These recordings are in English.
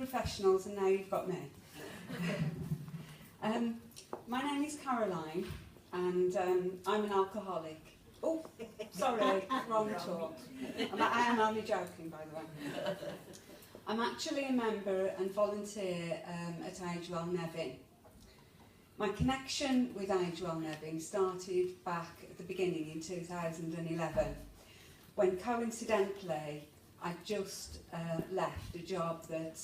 professionals and now you've got me. My name is Caroline and I'm an alcoholic. Oh, sorry, wrong talk. I am only joking, by the way. I'm actually a member and volunteer at Age Well Nefyn. My connection with Age Well Nefyn started back at the beginning in 2011, when coincidentally I just left a job that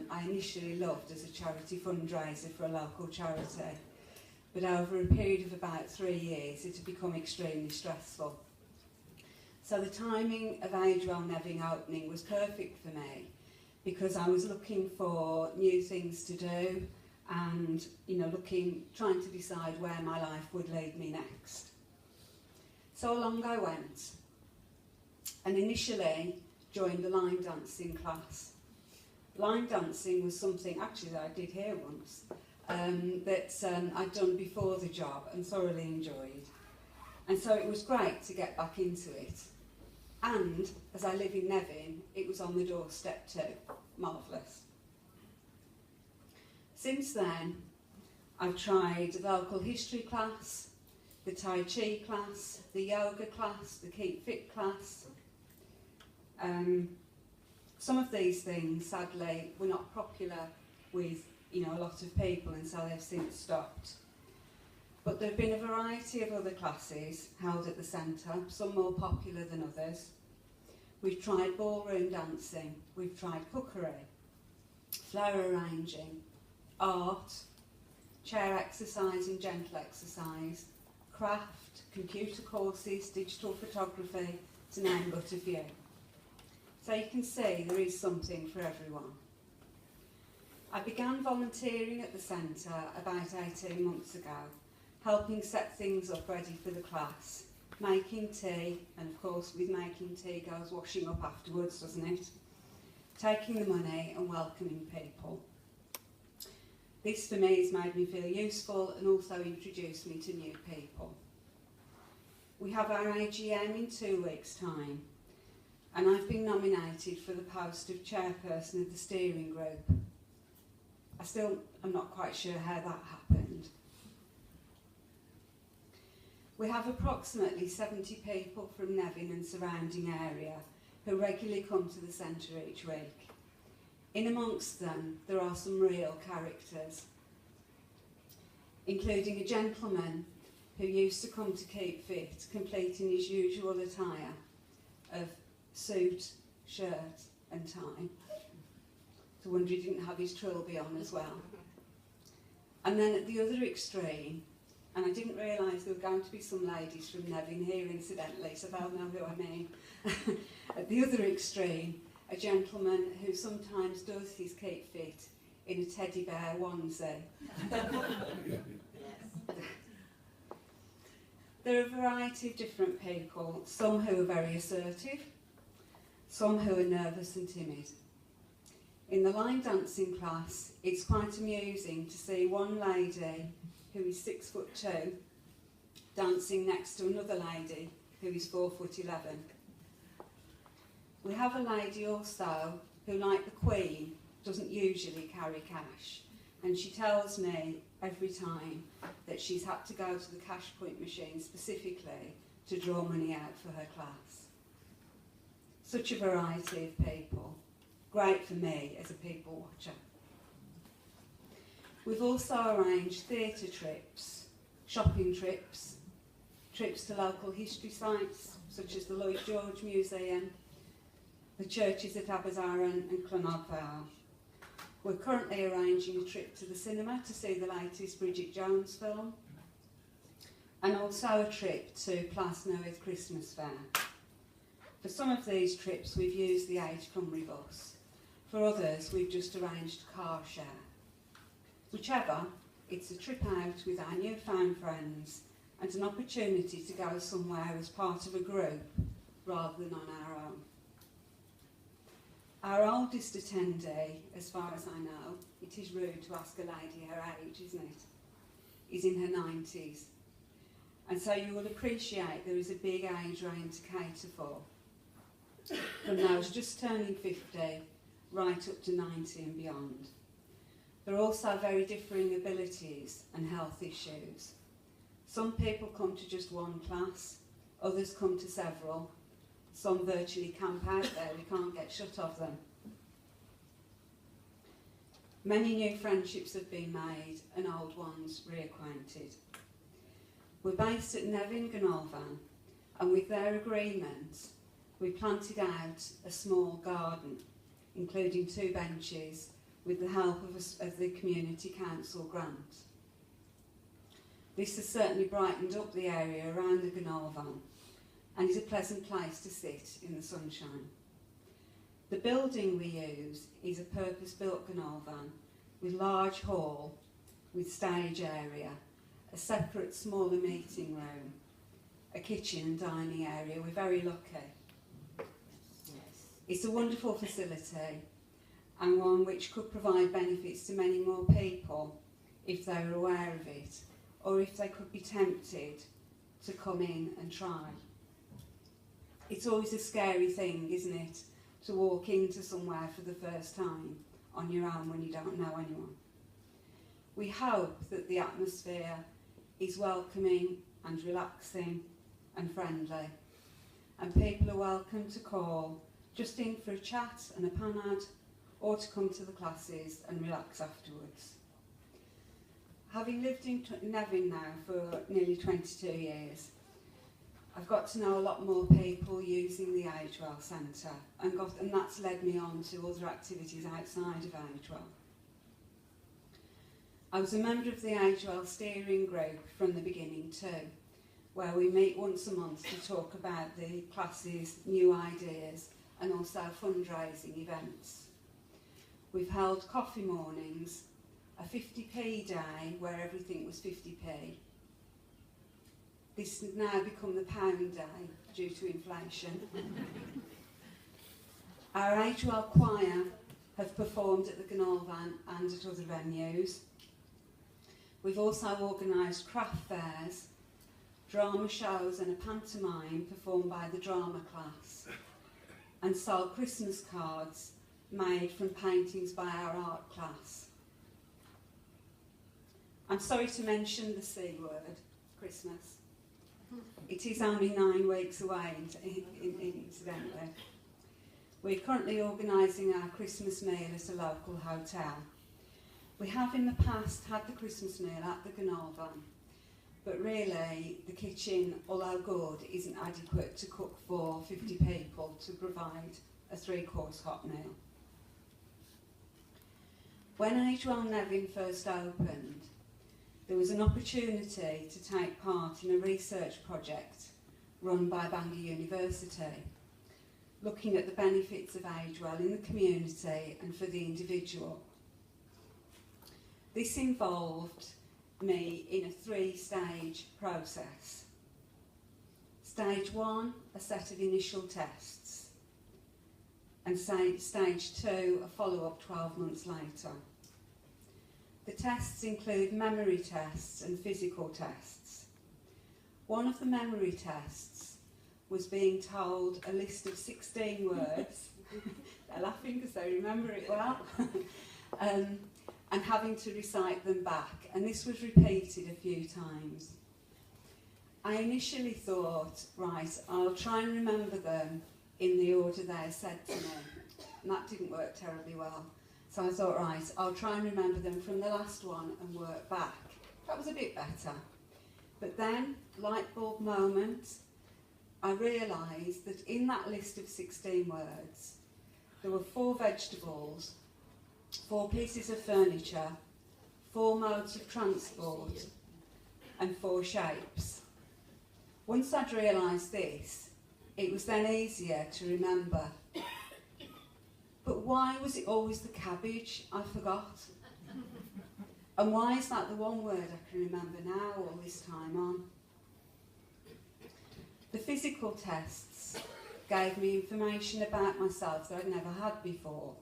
I initially loved as a charity fundraiser for a local charity. But over a period of about 3 years, it had become extremely stressful. So the timing of Age Well Nefyn opening was perfect for me, because I was looking for new things to do and, trying to decide where my life would lead me next. So along I went, and initially joined the line dancing class. Line dancing was something, actually, that I did here once, that I'd done before the job and thoroughly enjoyed. And so it was great to get back into it. And, as I live in Nefyn, it was on the doorstep too. Marvellous. Since then, I've tried the local history class, the Tai Chi class, the yoga class, the Keep Fit class. Some of these things, sadly, were not popular with a lot of people, and so they've since stopped. But there have been a variety of other classes held at the centre, some more popular than others. We've tried ballroom dancing, we've tried cookery, flower arranging, art, chair exercise and gentle exercise, craft, computer courses, digital photography, to name but a few. So you can see there is something for everyone. I began volunteering at the centre about 18 months ago, helping set things up ready for the class, making tea, and of course with making tea goes washing up afterwards, doesn't it? Taking the money and welcoming people. This for me has made me feel useful and also introduced me to new people. We have our AGM in 2 weeks' time, and I've been nominated for the post of chairperson of the steering group. I still am not quite sure how that happened. We have approximately 70 people from Nefyn and surrounding area who regularly come to the centre each week. In amongst them, there are some real characters, including a gentleman who used to come to Keep Fit, complete in his usual attire of suit, shirt and tie. It's a wonder he didn't have his trilby on as well. And then at the other extreme, and I didn't realise there were going to be some ladies from Nefyn here incidentally, so they'll know who I mean. At the other extreme, a gentleman who sometimes does his Keep Fit in a teddy bear onesie. There are a variety of different people, some who are very assertive, some who are nervous and timid. In the line dancing class, it's quite amusing to see one lady who is 6'2" dancing next to another lady who is 4'11". We have a lady also who, like the Queen, doesn't usually carry cash, and she tells me every time that she's had to go to the cash point machine specifically to draw money out for her class. Such a variety of people. Great for me as a people watcher. We've also arranged theatre trips, shopping trips, trips to local history sites such as the Lloyd George Museum, the churches at Aberzaron and Clonogfawr. We're currently arranging a trip to the cinema to see the latest Bridget Jones film, and also a trip to Plas Newydd Christmas Fair. For some of these trips we've used the Age Cymru bus. For others we've just arranged a car share. Whichever, it's a trip out with our newfound friends and an opportunity to go somewhere as part of a group rather than on our own. Our oldest attendee, as far as I know, it is rude to ask a lady her age, isn't it, is in her 90s. And so you will appreciate there is a big age range to cater for. From those just turning 50 right up to 90 and beyond. There are also very differing abilities and health issues. Some people come to just one class, others come to several. Some virtually camp out there, we can't get shut of them. Many new friendships have been made and old ones reacquainted. We're based at Nefyn, Gynolfan, and with their agreement, we planted out a small garden, including 2 benches, with the help of the Community Council grant. This has certainly brightened up the area around the Gynolfan and is a pleasant place to sit in the sunshine. The building we use is a purpose-built Gynolfan with large hall, with stage area, a separate smaller meeting room, a kitchen and dining area. We're very lucky. Yes. It's a wonderful facility and one which could provide benefits to many more people if they were aware of it, or if they could be tempted to come in and try. It's always a scary thing, isn't it, to walk into somewhere for the first time on your own when you don't know anyone. We hope that the atmosphere is welcoming and relaxing and friendly, and people are welcome to call just in for a chat and a panad, or to come to the classes and relax afterwards. Having lived in Nefyn now for nearly 22 years, I've got to know a lot more people using the Age Well Centre, and that's led me on to other activities outside of Age Well. I was a member of the Age Well steering group from the beginning too, where we meet once a month to talk about the classes' new ideas and also fundraising events. We've held coffee mornings, a 50p day where everything was 50p. This has now become the pound day due to inflation. Our Age Well choir have performed at the Gynolfan and at other venues. We've also organised craft fairs, drama shows and a pantomime performed by the drama class, and sold Christmas cards made from paintings by our art class. I'm sorry to mention the C word, Christmas. It is only 9 weeks away, incidentally. We're currently organising our Christmas meal at a local hotel. We have in the past had the Christmas meal at the Gynolfan, but really the kitchen, although good, isn't adequate to cook for 50 people to provide a 3-course hot meal. When Age Well Nefyn first opened, there was an opportunity to take part in a research project run by Bangor University, looking at the benefits of Age Well in the community and for the individual. This involved me in a 3-stage process. Stage 1, a set of initial tests, and stage 2, a follow-up 12 months later. The tests include memory tests and physical tests. One of the memory tests was being told a list of 16 words. They're laughing because they remember it well. And having to recite them back. And this was repeated a few times. I initially thought, right, I'll try and remember them in the order they are said to me. And that didn't work terribly well. So I thought, right, I'll try and remember them from the last one and work back. That was a bit better. But then, light bulb moment, I realised that in that list of 16 words, there were 4 vegetables, 4 pieces of furniture, 4 modes of transport, and 4 shapes. Once I'd realised this, it was then easier to remember. But why was it always the cabbage I forgot? And why is that the one word I can remember now all this time on? The physical tests gave me information about myself that I'd never had before.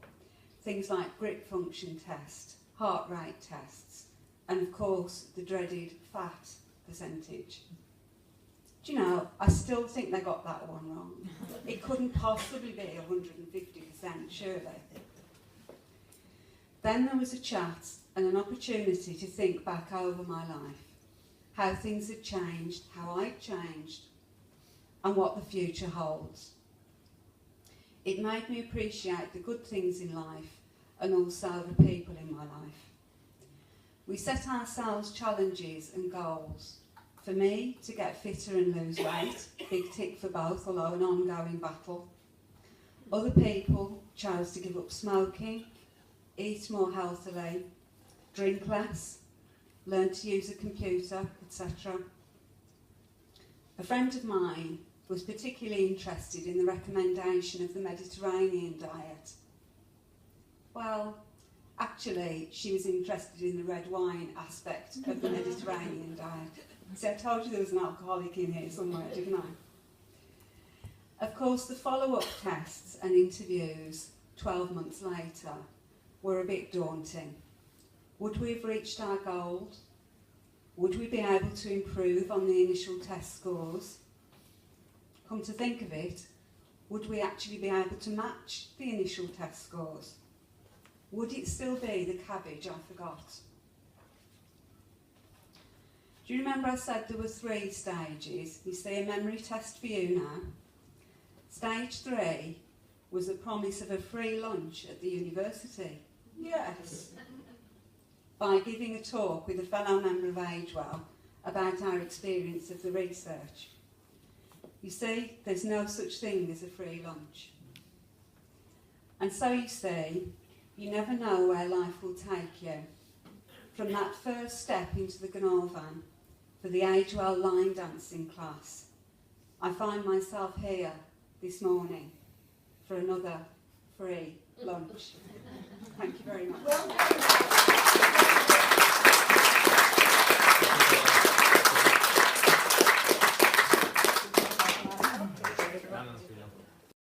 Things like grip function test, heart rate tests, and of course the dreaded fat percentage. Do you know, I still think they got that one wrong. It couldn't possibly be 150%, surely. Then there was a chat and an opportunity to think back over my life, how things had changed, how I'd changed, and what the future holds. It made me appreciate the good things in life and also the people in my life. We set ourselves challenges and goals. For me, to get fitter and lose weight, big tick for both, although an ongoing battle. Other people chose to give up smoking, eat more healthily, drink less, learn to use a computer, etc. A friend of mine was particularly interested in the recommendation of the Mediterranean diet. Well, actually, she was interested in the red wine aspect of the Mediterranean diet. So I told you there was an alcoholic in here somewhere, didn't I? Of course, the follow-up tests and interviews 12 months later were a bit daunting. Would we have reached our goals? Would we be able to improve on the initial test scores? Come to think of it, would we actually be able to match the initial test scores? Would it still be the cabbage I forgot? Do you remember I said there were 3 stages? You see a memory test for you now. Stage 3 was the promise of a free lunch at the university. Yes. By giving a talk with a fellow member of Age Well about our experience of the research. You see, there's no such thing as a free lunch. And so you see, you never know where life will take you. From that first step into the Gnorvan for the Age Well line dancing class, I find myself here this morning for another free lunch. Thank you very much.